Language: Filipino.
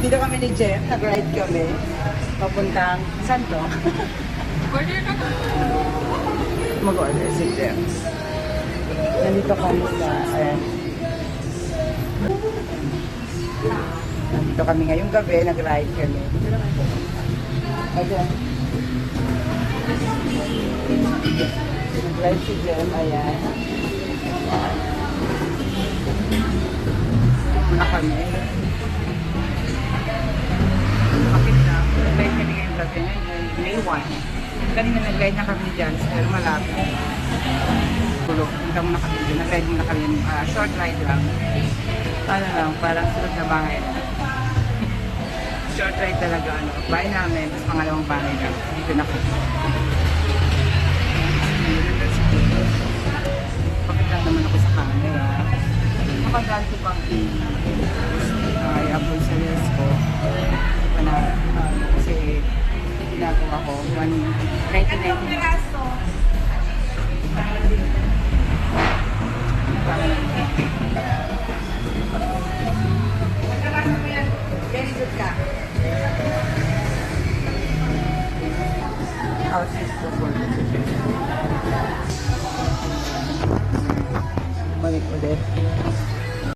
Dito kami ni Jeff, nag-ride kami. Papuntang, saan to? Mag-order si Jeff. Nandito kami sa, ayan. Nandito kami ngayong gabi, nag-ride kami. Ayan. Nag-ride si Jeff, ayan. Muna kami. Kapit na. Nag-ride kami ngayong gabi. May 1. Kanina nag-ride na kami dyan, pero malapit. Tulog. Punta muna kami dyan. Nag-ride muna kami. Short ride lang. Ano lang, parang sunod na bahay. Short ride talaga. Ano, bahay namin. Tapos pangalawang bahay lang. Dito na kami. Bakit lang naman ako sa camera? Nakagal ko pang i-upload sa reels ko. Kasi ginagawa ko 199. Very good ka. Outfit ko for balik ulit.